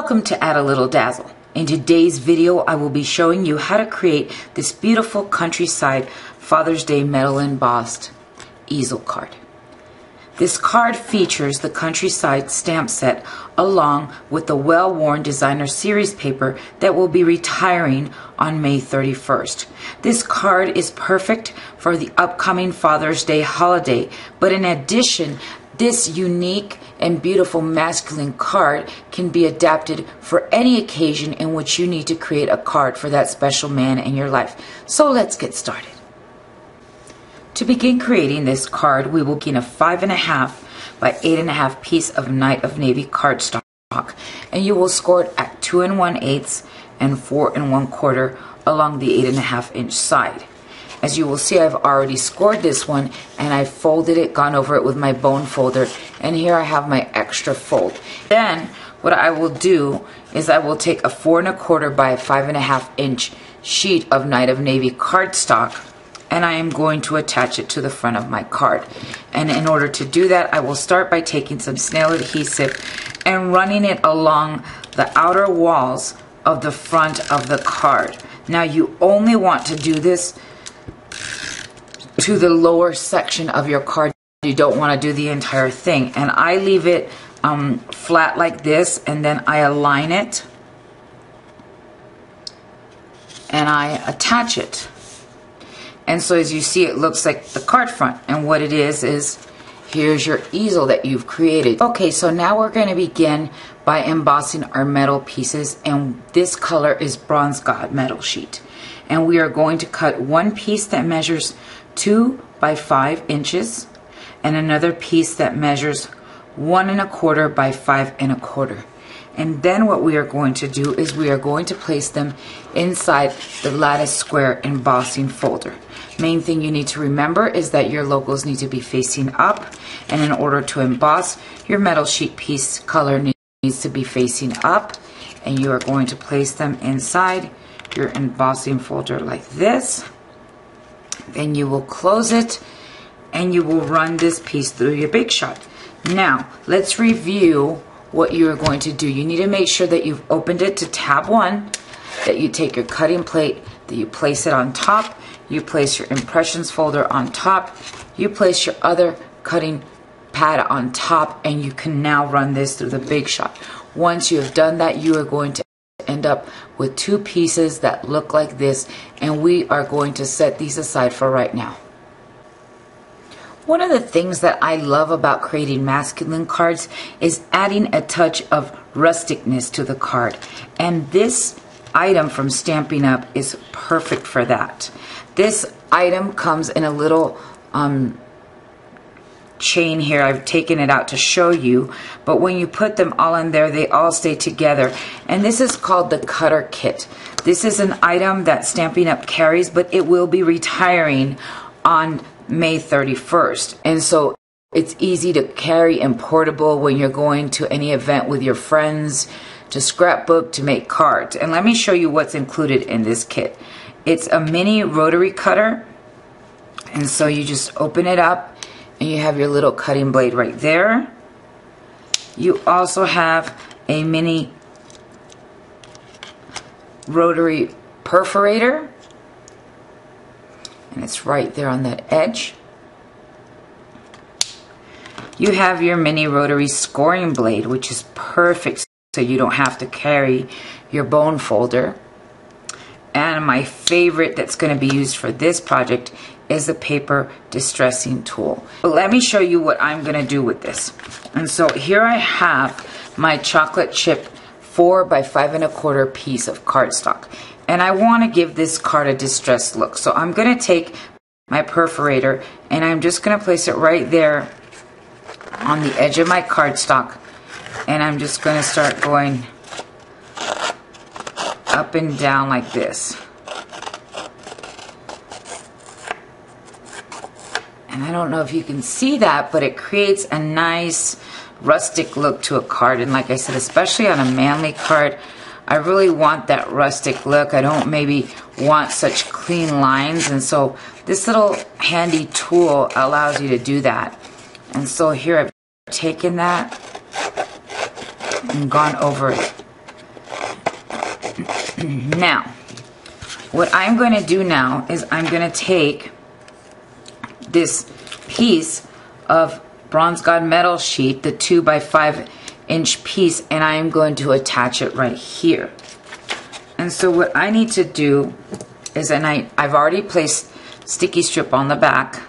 Welcome to Add a Little Dazzle. In today's video, I will be showing you how to create this beautiful countryside Father's Day metal embossed easel card. This card features the countryside stamp set along with the well-worn designer series paper that will be retiring on May 31st. This card is perfect for the upcoming Father's Day holiday, but in addition, this unique and beautiful masculine card can be adapted for any occasion in which you need to create a card for that special man in your life. So let's get started. To begin creating this card, we will begin a 5.5 by 8.5 piece of Night of Navy cardstock, and you will score it at 2 1/8 and 4 1/4 along the 8.5 inch side. As you will see, I've already scored this one and I folded it, gone over it with my bone folder, and here I have my extra fold. Then what I will do is I will take a 4 1/4 by 5.5 inch sheet of Night of Navy cardstock, and I am going to attach it to the front of my card. And in order to do that, I will start by taking some Snail Adhesive and running it along the outer walls of the front of the card. Now you only want to do this to the lower section of your card. You don't want to do the entire thing. And I leave it flat like this, and then I align it and I attach it. And so as you see, it looks like the card front, and what it is here's your easel that you've created. Okay, so now we're going to begin by embossing our metal pieces, and this color is Bronze God metal sheet. And we are going to cut one piece that measures 2 by 5 inches and another piece that measures 1 1/4 by 5 1/4. And then what we are going to do is we are going to place them inside the lattice square embossing folder. Main thing you need to remember is that your logos need to be facing up, and in order to emboss, your metal sheet piece color needs to be facing up, and you are going to place them inside your embossing folder like this. Then you will close it and you will run this piece through your Big Shot. Now let's review what you are going to do. You need to make sure that you've opened it to tab 1, that you take your cutting plate, that you place it on top, you place your impressions folder on top, you place your other cutting pad on top, and you can now run this through the Big Shot. Once you have done that, you are going to end up with 2 pieces that look like this, and we are going to set these aside for right now. One of the things that I love about creating masculine cards is adding a touch of rusticness to the card, and this item from Stampin Up is perfect for that. This item comes in a little chain here. I've taken it out to show you, but when you put them all in there, they all stay together, and this is called the cutter kit. This is an item that Stampin Up carries, but it will be retiring on May 31st, and so it's easy to carry and portable when you're going to any event with your friends, to scrapbook, to make cards. And let me show you what's included in this kit. It's a mini rotary cutter, and so you just open it up and you have your little cutting blade right there. You also have a mini rotary perforator, and it's right there on that edge. You have your mini rotary scoring blade, which is perfect so you don't have to carry your bone folder. And my favorite that's going to be used for this project is the paper distressing tool. But let me show you what I'm going to do with this. And so here I have my chocolate chip 4 by 5 1/4 piece of cardstock, and I want to give this card a distressed look. So I'm going to take my perforator and I'm just going to place it right there on the edge of my cardstock, and I'm just going to start going up and down like this. And I don't know if you can see that, but it creates a nice rustic look to a card. And like I said, especially on a manly card, I really want that rustic look. I don't maybe want such clean lines, and so this little handy tool allows you to do that. And so here I've taken that and gone over it Now, what I'm going to do now is I'm going to take this piece of Bronze God metal sheet, the 2 by 5 inch piece, and I am going to attach it right here. And so what I need to do is, and I've already placed sticky strip on the back,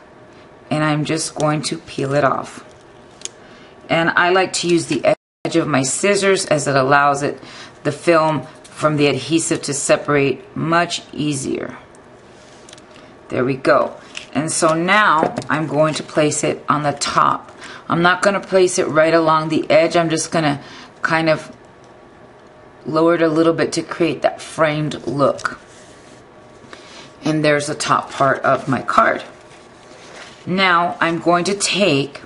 and I'm just going to peel it off. And I like to use the edge of my scissors, as it allows the film from the adhesive to separate much easier. There we go. And so now I'm going to place it on the top. I'm not going to place it right along the edge. I'm just going to kind of lower it a little bit to create that framed look. And there's the top part of my card. Now I'm going to take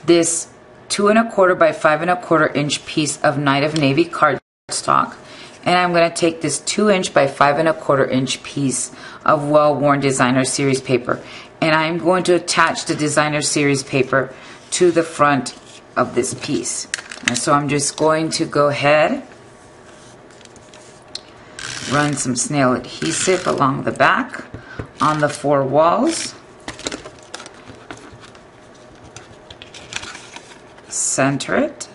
this 2 1/4 by 5 1/4 inch piece of Night of Navy cardstock, and I'm going to take this 2 inch by 5 1/4 inch piece of well-worn designer series paper, and I'm going to attach the designer series paper to the front of this piece. And so I'm just going to go ahead, run some Snail adhesive along the back on the 4 walls, center it,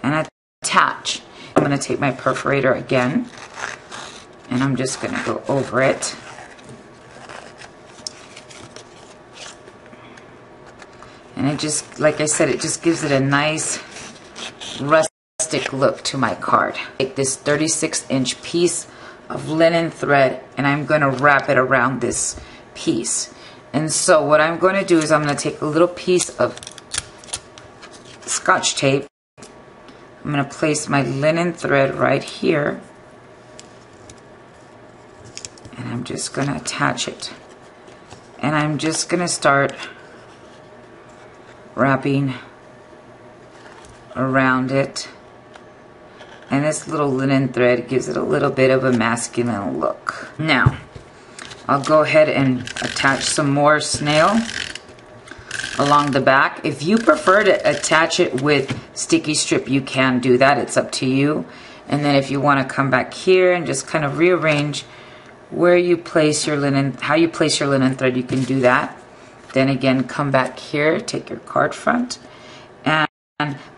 and attach. I'm going to take my perforator again, and I'm just going to go over it. And it just, like I said, it just gives it a nice rustic look to my card. Take this 36 inch piece of linen thread, and I'm going to wrap it around this piece. And so what I'm going to do is I'm going to take a little piece of Scotch tape. I'm going to place my linen thread right here, and I'm just going to attach it. And I'm just going to start wrapping around it. And this little linen thread gives it a little bit of a masculine look. Now, I'll go ahead and attach some more snail along the back. If you prefer to attach it with sticky strip, you can do that. It's up to you. And then if you want to come back here and just kind of rearrange where you place your linen, how you place your linen thread, you can do that. Then again, come back here, take your card front, and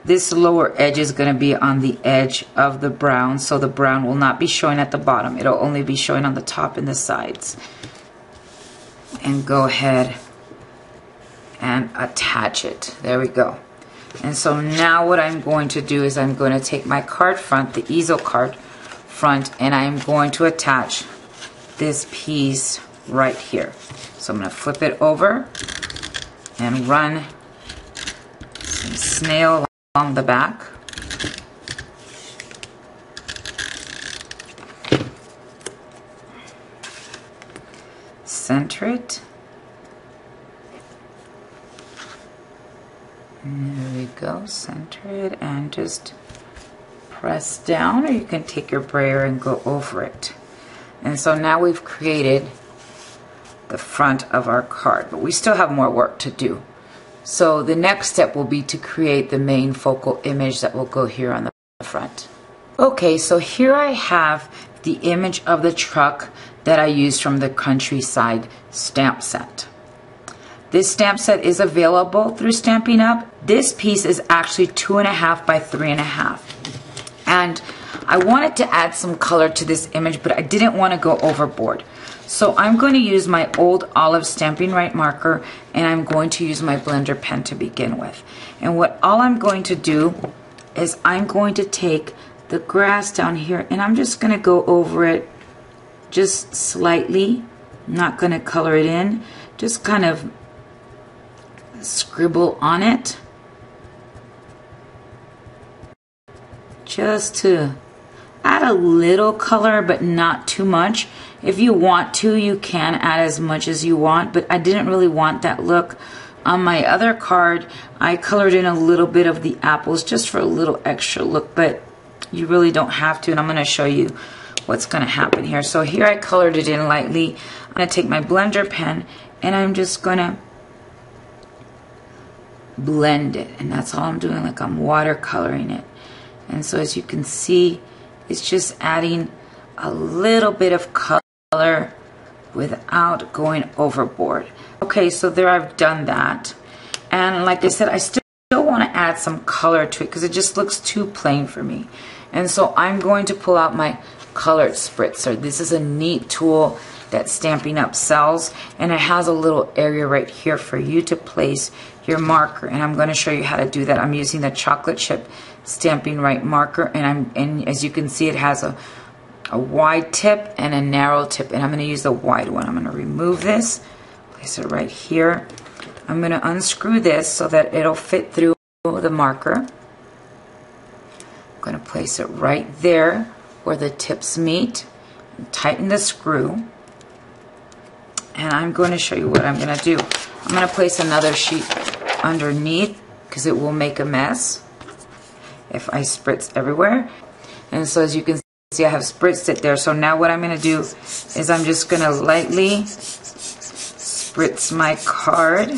this lower edge is going to be on the edge of the brown, so the brown will not be showing at the bottom. It'll only be showing on the top and the sides. And go ahead and attach it. There we go. And so now what I'm going to do is I'm going to take my card front, the Easel card front, and I'm going to attach this piece right here. So I'm going to flip it over and run some snail along the back. Center it. And there we go. Center it and just press down, or you can take your brayer and go over it. And so now we've created the front of our card, but we still have more work to do. So the next step will be to create the main focal image that will go here on the front. Okay, so here I have the image of the truck that I used from the Countryside stamp set. This stamp set is available through Stampin' Up. This piece is actually 2.5 by 3.5. And I wanted to add some color to this image, but I didn't want to go overboard. So I'm going to use my old olive Stampin' Right marker, and I'm going to use my blender pen to begin with. And all I'm going to do is I'm going to take the grass down here, and I'm just going to go over it just slightly. I'm not going to color it in, just kind of scribble on it, just to add a little color, but not too much. If you want to, you can add as much as you want, but I didn't really want that look. On my other card, I colored in a little bit of the apples just for a little extra look, but you really don't have to, and I'm going to show you what's going to happen here. So here I colored it in lightly. I'm going to take my blender pen, and I'm just going to blend it, and that's all I'm doing, like I'm watercoloring it. And so as you can see, it's just adding a little bit of color without going overboard. Okay, so there I've done that. And like I said, I still want to add some color to it because it just looks too plain for me. And so I'm going to pull out my colored spritzer. This is a neat tool that Stampin' Up sells, and it has a little area right here for you to place your marker, and I'm going to show you how to do that. I'm using the chocolate chip Stampin' Right marker, and as you can see, it has a wide tip and a narrow tip, and I'm going to use the wide one. I'm going to remove this, place it right here. I'm going to unscrew this so that it'll fit through the marker. I'm going to place it right there where the tips meet, and tighten the screw. And I'm going to show you what I'm going to do. I'm going to place another sheet underneath because it will make a mess if I spritz everywhere. And so as you can see, I have spritzed it there. So now what I'm going to do is I'm just going to lightly spritz my card.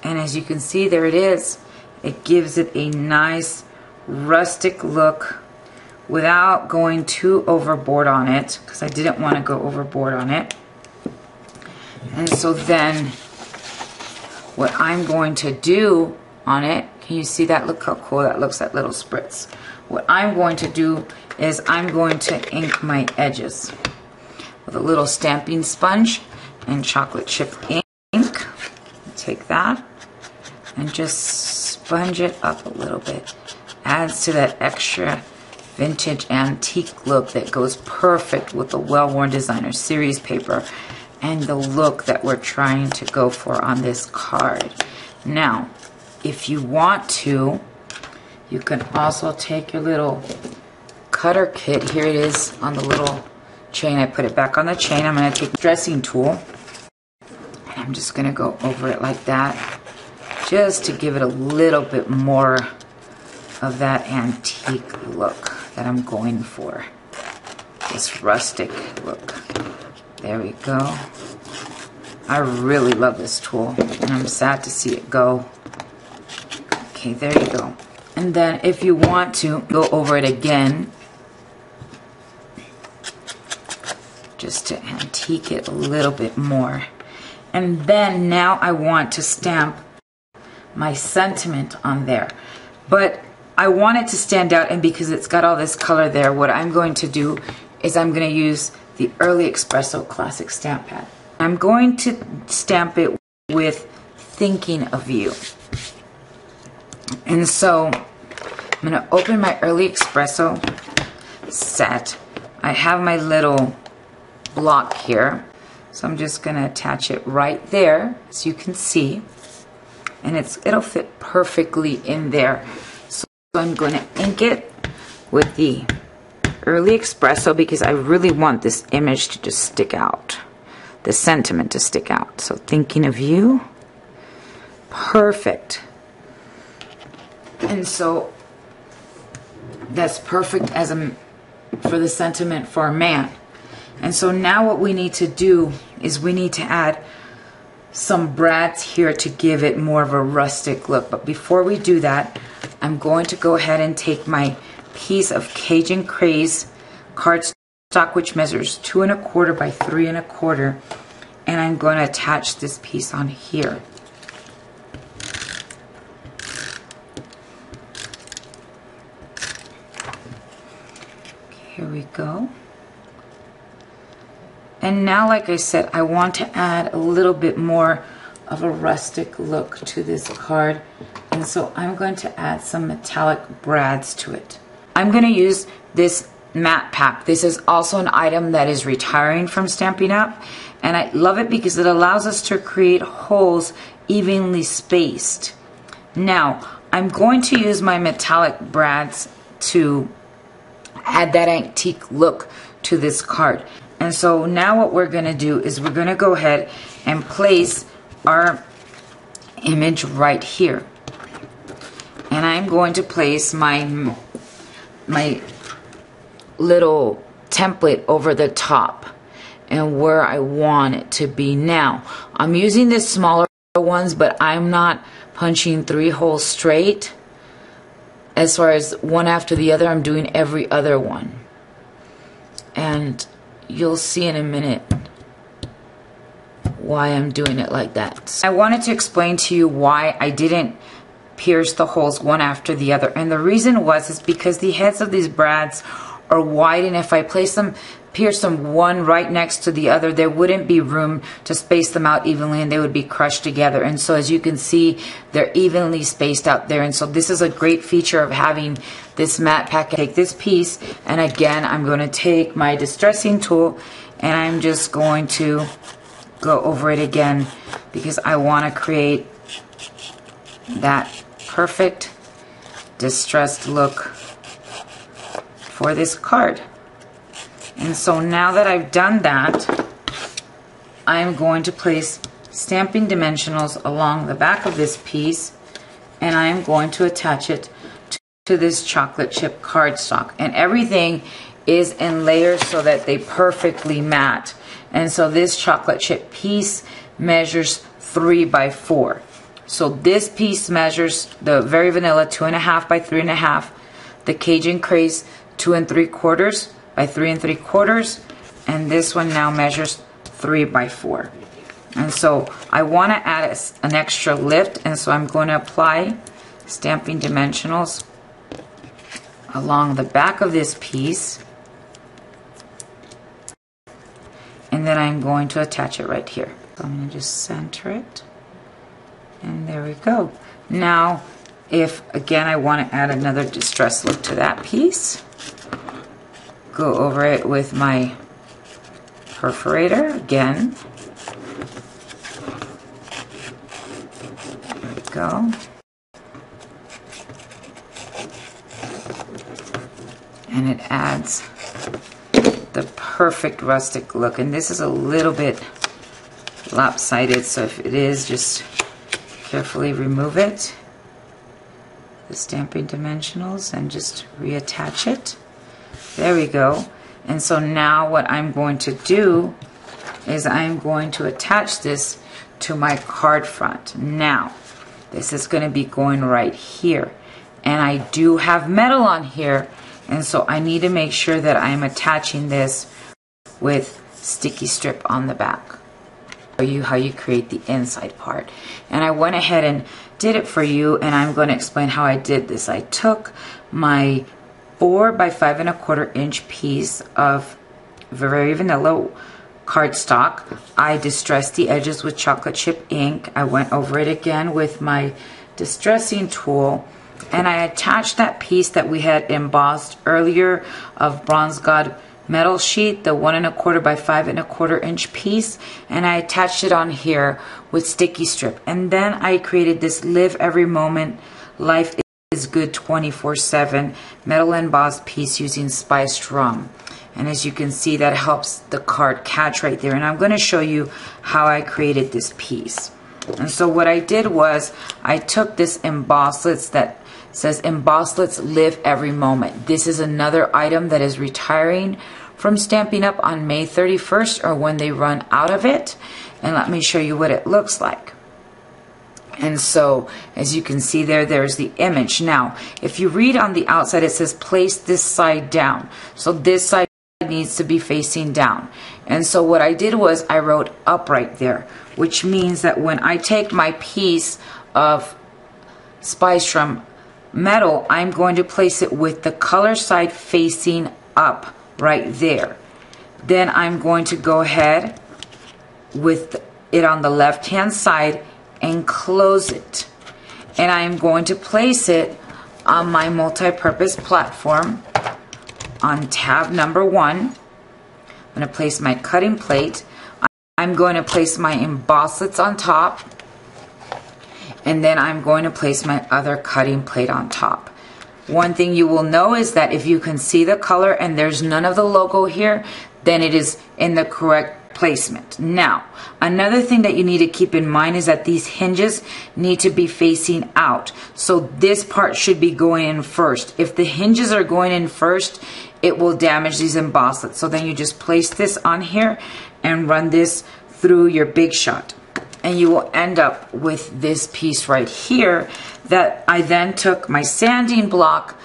And as you can see, there it is. It gives it a nice rustic look without going too overboard on it, because I didn't want to go overboard on it. And so then what I'm going to do on it, can you see that? Look how cool that looks, that little spritz. What I'm going to do is I'm going to ink my edges with a little stamping sponge and chocolate chip ink. Take that and just sponge it up a little bit. Adds to that extra vintage antique look that goes perfect with the Well-Worn Designer Series paper and the look that we're trying to go for on this card. Now, if you want to, you can also take your little cutter kit. Here it is on the little chain. I put it back on the chain. I'm going to take the dressing tool and I'm just going to go over it like that, just to give it a little bit more of that antique look that I'm going for. This rustic look. There we go. I really love this tool, and I'm sad to see it go. Okay, there you go. And then if you want to go over it again, just to antique it a little bit more. And then now I want to stamp my sentiment on there. But I want it to stand out, and because it's got all this color there, what I'm going to do is I'm going to use the Early Espresso Classic Stamp Pad. I'm going to stamp it with Thinking of You. And so I'm going to open my Early Espresso set. I have my little block here, so I'm just going to attach it right there, as you can see, and it'll fit perfectly in there. So I'm going to ink it with the Early Espresso because I really want this image to just stick out, the sentiment to stick out. So Thinking of You, perfect. And so that's perfect as for the sentiment for a man. And so now what we need to do is we need to add some brads here to give it more of a rustic look. But before we do that, I'm going to go ahead and take my piece of Cajun Craze cardstock, which measures 2 1/4 by 3 1/4, and I'm going to attach this piece on here. Here we go. And now, like I said, I want to add a little bit more of a rustic look to this card. And so I'm going to add some metallic brads to it. I'm going to use this matte pack. This is also an item that is retiring from Stampin' Up. And I love it because it allows us to create holes evenly spaced. Now, I'm going to use my metallic brads to add that antique look to this card. And so now what we're going to do is we're going to go ahead and place our image right here. And I'm going to place my little template over the top and where I want it to be. Now, I'm using the smaller ones, but I'm not punching 3 holes straight. as far as one after the other, I'm doing every other one. And you'll see in a minute why I'm doing it like that. So I wanted to explain to you why I didn't pierce the holes one after the other. And the reason is because the heads of these brads are wide, and if I pierce them one right next to the other, there wouldn't be room to space them out evenly, and they would be crushed together. And so as you can see, they're evenly spaced out there. And so this is a great feature of having this matte packet. Take this piece, and again, I'm going to take my distressing tool, and I'm just going to go over it again because I want to create that perfect distressed look for this card. And so now that I've done that, I'm going to place stamping dimensionals along the back of this piece, and I'm going to attach it to this chocolate chip cardstock. And everything is in layers so that they perfectly mat. And so this chocolate chip piece measures 3 by 4. So this piece measures the Very Vanilla 2.5 by 3.5, the Cajun Craze 2 3/4 by 3 3/4, and this one now measures 3 by 4. And so I want to add an extra lift, and so I'm going to apply stamping dimensionals along the back of this piece, and then I'm going to attach it right here. So I'm going to just center it, and there we go. Now, if again I want to add another distress look to that piece, go over it with my perforator again. There we go. And it adds the perfect rustic look. And this is a little bit lopsided, so if it is, just carefully remove it, the stamping dimensionals, and just reattach it. There we go. And so now what I'm going to do is I'm going to attach this to my card front. Now, this is going to be going right here. And I do have metal on here, and so I need to make sure that I'm attaching this with sticky strip on the back. Show you how you create the inside part. And I went ahead and did it for you, and I'm going to explain how I did this. I took my 4 by 5 1/4 inch piece of Very Vanilla cardstock. I distressed the edges with chocolate chip ink. I went over it again with my distressing tool, and I attached that piece that we had embossed earlier of Bronze God metal sheet, the 1 1/4 by 5 1/4 inch piece, and I attached it on here with sticky strip. And then I created this Live Every Moment, Life is Good 24/7 metal embossed piece using spiced rum. And as you can see, that helps the card catch right there. And I'm going to show you how I created this piece. And so what I did was I took this Embosslit that says Embosslit Live Every Moment. This is another item that is retiring from Stampin' Up! On May 31st, or when they run out of it. And let me show you what it looks like. And so, as you can see there, there's the image. Now, if you read on the outside, it says place this side down. So this side needs to be facing down. And so what I did was I wrote upright there, which means that when I take my piece of Spice Rum metal, I'm going to place it with the color side facing up right there. Then I'm going to go ahead with it on the left hand side and close it. And I'm going to place it on my multi-purpose platform on tab number 1. I'm going to place my cutting plate. I'm going to place my Embosslits on top, and then I'm going to place my other cutting plate on top. One thing you will know is that if you can see the color and there's none of the logo here, then it is in the correct placement. Now, another thing that you need to keep in mind is that these hinges need to be facing out. So this part should be going in first. If the hinges are going in first, it will damage these Embosslits. So then you just place this on here and run this through your Big Shot. and you will end up with this piece right here that I then took my sanding block,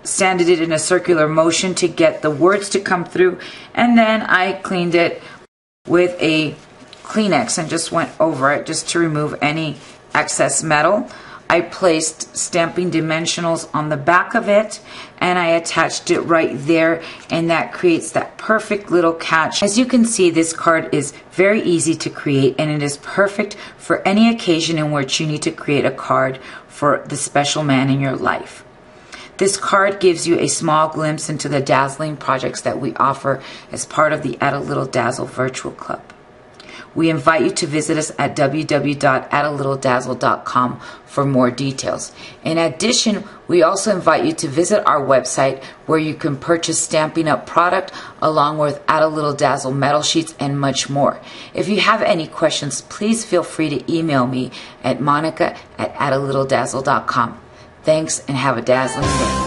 sanded it in a circular motion to get the words to come through, and then I cleaned it with a Kleenex and just went over it just to remove any excess metal. I placed stamping dimensionals on the back of it, and I attached it right there, and that creates that perfect little catch. As you can see, this card is very easy to create, and it is perfect for any occasion in which you need to create a card for the special man in your life. This card gives you a small glimpse into the dazzling projects that we offer as part of the Add a Little Dazzle Virtual Club. We invite you to visit us at www.addalittledazzle.com for more details. In addition, we also invite you to visit our website where you can purchase Stampin Up product along with Add a Little Dazzle Metal Sheets and much more. If you have any questions, please feel free to email me at monica@addalittledazzle.com. Thanks and have a dazzling day.